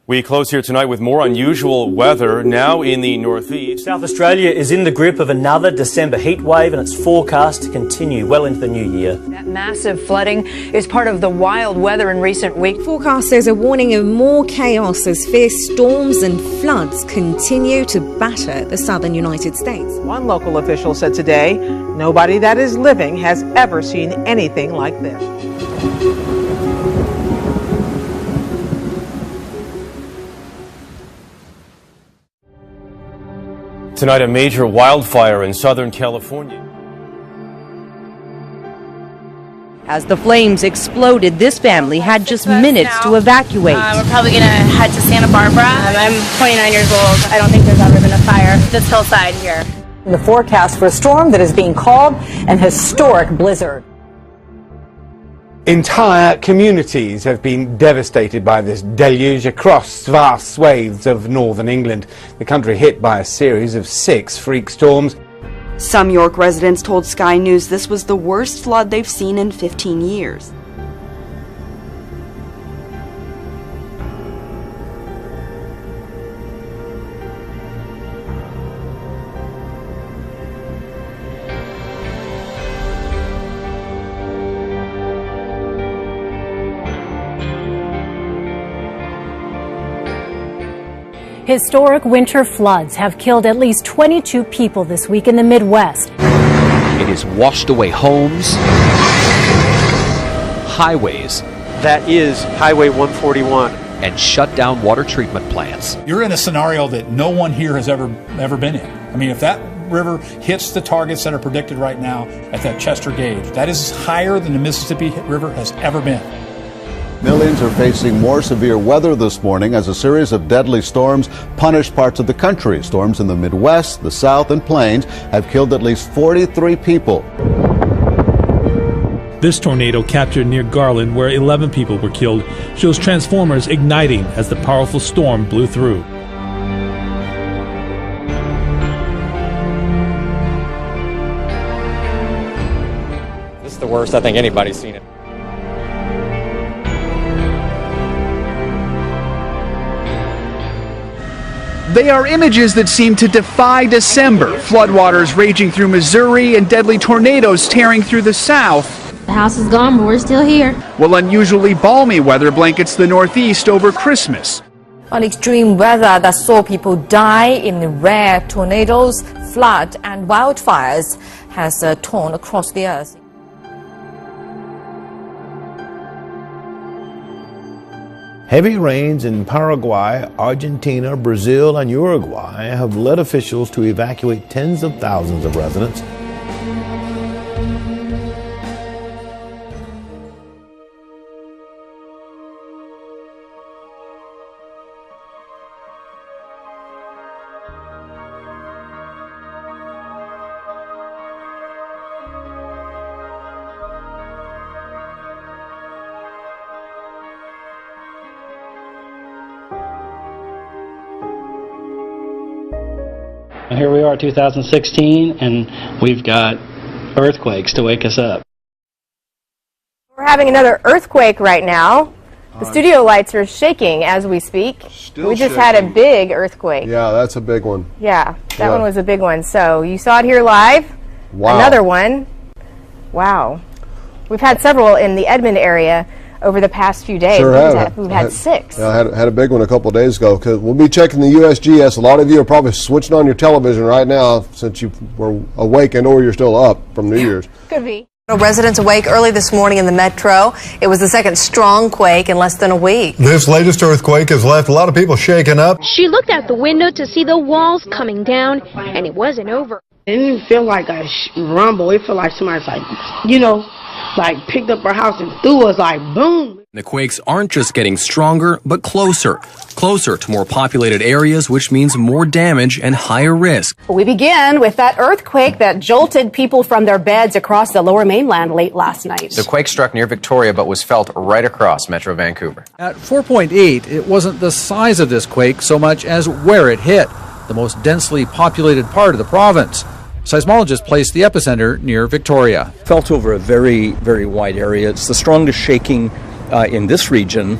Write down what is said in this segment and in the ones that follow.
We close here tonight with more unusual weather now in the northeast. South Australia is in the grip of another December heat wave and it's forecast to continue well into the new year. That massive flooding is part of the wild weather in recent weeks. Forecasters are warning of more chaos as fierce storms and floods continue to batter the southern United States. One local official said today, nobody that is living has ever seen anything like this. Tonight, a major wildfire in Southern California. As the flames exploded, this family had just minutes to evacuate. We're probably going to head to Santa Barbara. I'm 29 years old. I don't think there's ever been a fire this hillside here. The forecast for a storm that is being called an historic blizzard. Entire communities have been devastated by this deluge across vast swathes of northern England. The country hit by a series of 6 freak storms. Some York residents told Sky News this was the worst flood they've seen in 15 years. Historic winter floods have killed at least 22 people this week in the Midwest. It has washed away homes, highways. That is Highway 141. And shut down water treatment plants. You're in a scenario that no one here has ever been in. I mean, if that river hits the targets that are predicted right now at that Chester gauge, that is higher than the Mississippi River has ever been. Millions are facing more severe weather this morning as a series of deadly storms punish parts of the country. Storms in the Midwest, the South, and Plains have killed at least 43 people. This tornado captured near Garland, where 11 people were killed, shows transformers igniting as the powerful storm blew through. This is the worst I think anybody's seen it. They are images that seem to defy December. Floodwaters raging through Missouri and deadly tornadoes tearing through the South. The house is gone, but we're still here. While unusually balmy weather blankets the Northeast over Christmas. An extreme weather that saw people die in rare tornadoes, flood and wildfires has torn across the earth. Heavy rains in Paraguay, Argentina, Brazil, and Uruguay have led officials to evacuate tens of thousands of residents. Here we are, 2016, and we've got earthquakes to wake us up. We're having another earthquake right now. The studio lights are shaking as we speak. We just had a big earthquake. Yeah, that's a big one. Yeah, that one was a big one. So you saw it here live. Wow. Another one. Wow. We've had several in the Edmond area over the past few days. Sure have. We've had 6. Yeah, I had a big one a couple of days ago. Cause we'll be checking the USGS. A lot of you are probably switching on your television right now since you were awakened or you're still up from New Year's. Could be. Residents awake early this morning in the metro. It was the second strong quake in less than a week. This latest earthquake has left a lot of people shaken up. She looked out the window to see the walls coming down, and it wasn't over. It didn't feel like a rumble. It felt like somebody's like picked up our house and threw us like boom. The quakes aren't just getting stronger, but closer to more populated areas, which means more damage and higher risk. We begin with that earthquake that jolted people from their beds across the lower mainland late last night. The quake struck near Victoria but was felt right across Metro Vancouver. At 4.8, it wasn't the size of this quake so much as where it hit, the most densely populated part of the province. Seismologists placed the epicenter near Victoria. Felt over a very, very wide area. It's the strongest shaking in this region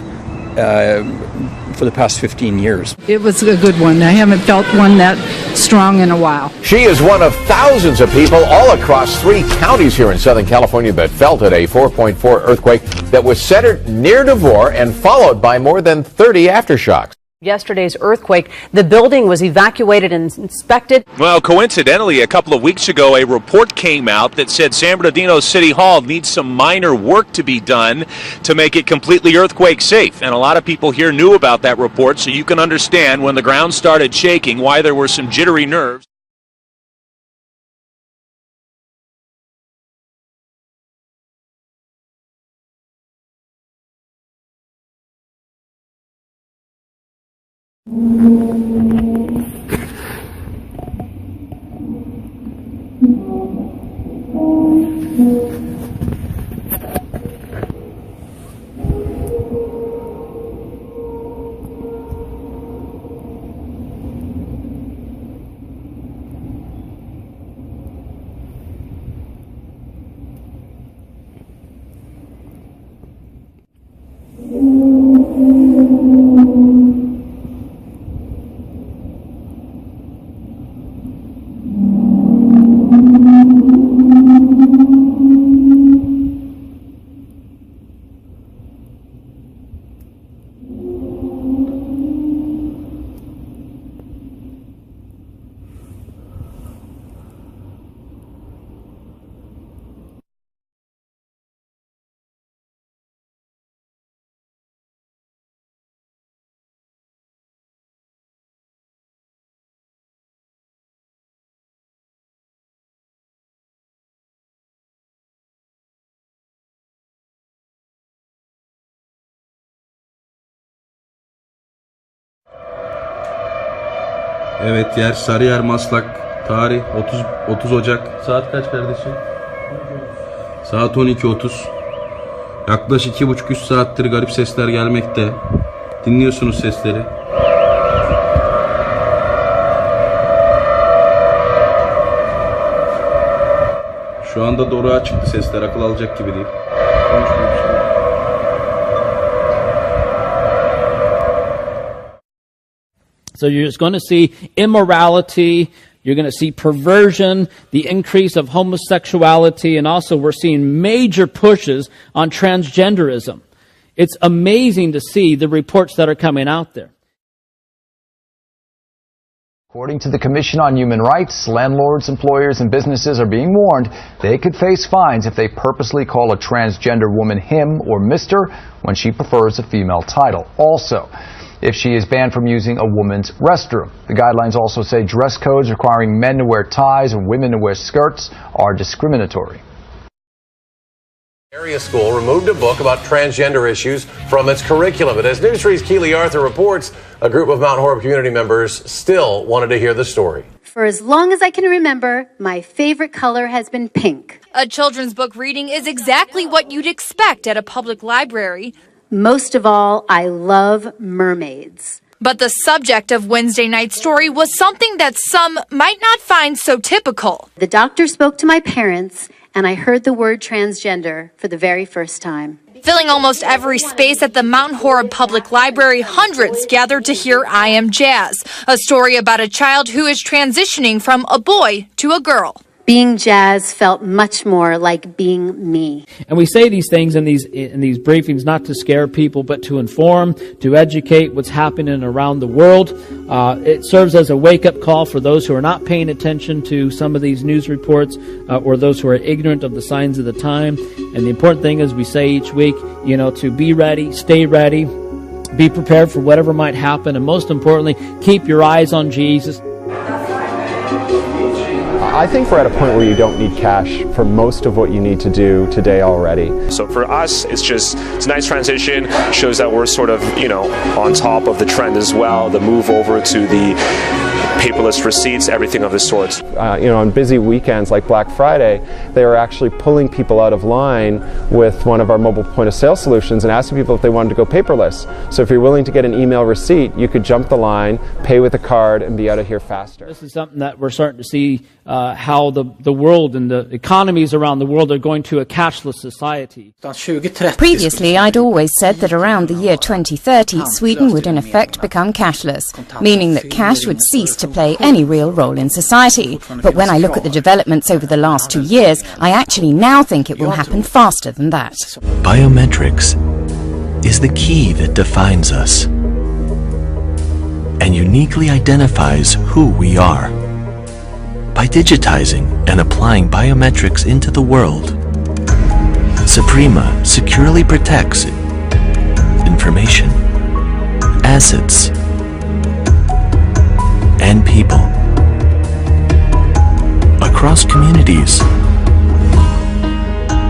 for the past 15 years. It was a good one. I haven't felt one that strong in a while. She is one of thousands of people all across 3 counties here in Southern California that felt at a 4.4 earthquake that was centered near Devore and followed by more than 30 aftershocks. Yesterday's earthquake, the building was evacuated and inspected. Well, coincidentally, a couple of weeks ago, a report came out that said San Bernardino City Hall needs some minor work to be done to make it completely earthquake safe. And a lot of people here knew about that report, so you can understand when the ground started shaking why there were some jittery nerves. Evet, yer Sarıyer Maslak. Tarih 30 Ocak. Saat kaç kardeşim? Saat 12:30. Yaklaşık 2,5-3 saattir garip sesler gelmekte. Dinliyorsunuz sesleri. Şu anda doruğa çıktı sesler. Akıl alacak gibi değil. So you're just going to see immorality, you're going to see perversion, the increase of homosexuality, and also we're seeing major pushes on transgenderism. It's amazing to see the reports that are coming out there. According to the Commission on Human Rights, landlords, employers, and businesses are being warned they could face fines if they purposely call a transgender woman him or Mr. when she prefers a female title. Also, if she is banned from using a woman's restroom. The guidelines also say dress codes requiring men to wear ties and women to wear skirts are discriminatory. Area school removed a book about transgender issues from its curriculum. But as News 3's Keely Arthur reports, a group of Mount Horeb community members still wanted to hear the story. For as long as I can remember, my favorite color has been pink. A children's book reading is exactly what you'd expect at a public library. Most of all, I love mermaids. But the subject of Wednesday night's story was something that some might not find so typical. The doctor spoke to my parents, and I heard the word transgender for the very first time. Filling almost every space at the Mount Horeb Public Library, hundreds gathered to hear I Am Jazz, a story about a child who is transitioning from a boy to a girl. Being Jazz felt much more like being me. And we say these things in these briefings not to scare people, but to inform, to educate what's happening around the world. It serves as a wake-up call for those who are not paying attention to some of these news reports or those who are ignorant of the signs of the time. And the important thing is we say each week, to be ready, stay ready, be prepared for whatever might happen, and most importantly, keep your eyes on Jesus. I think we're at a point where you don't need cash for most of what you need to do today already. So for us, it's a nice transition, shows that we're sort of, on top of the trend as well, the move over to the paperless receipts, everything of the sort. On busy weekends like Black Friday, they were actually pulling people out of line with one of our mobile point of sale solutions and asking people if they wanted to go paperless. So if you're willing to get an email receipt, you could jump the line, pay with a card, and be out of here faster. This is something that we're starting to see how the world and the economies around the world are going to a cashless society. Previously, I'd always said that around the year 2030, Sweden would in effect become cashless, meaning that cash would cease to play any real role in society. But when I look at the developments over the last 2 years, I actually now think it will happen faster than that. Biometrics is the key that defines us and uniquely identifies who we are. By digitizing and applying biometrics into the world, Suprema securely protects information, assets, and people across communities.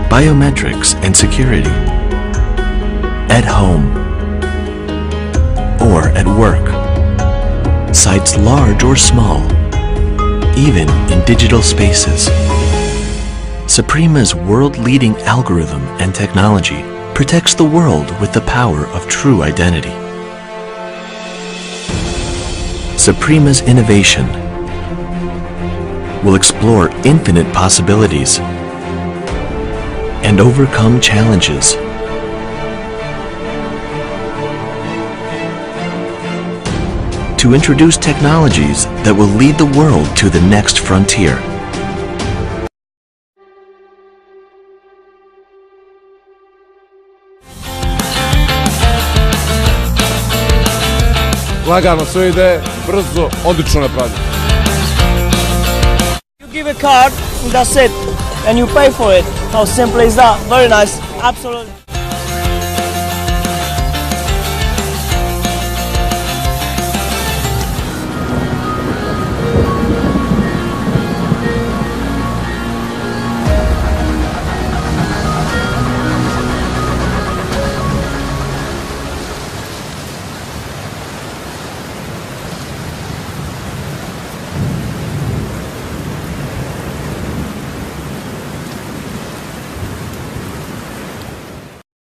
Biometrics and security at home or at work, sites large or small, even in digital spaces. Suprema's world-leading algorithm and technology protects the world with the power of true identity. Suprema's innovation will explore infinite possibilities and overcome challenges. To introduce technologies that will lead the world to the next frontier. Lagano, sve ide brzo, odlično napravljeno. You give a card, and that's it, and you pay for it. How simple is that? Very nice, absolutely.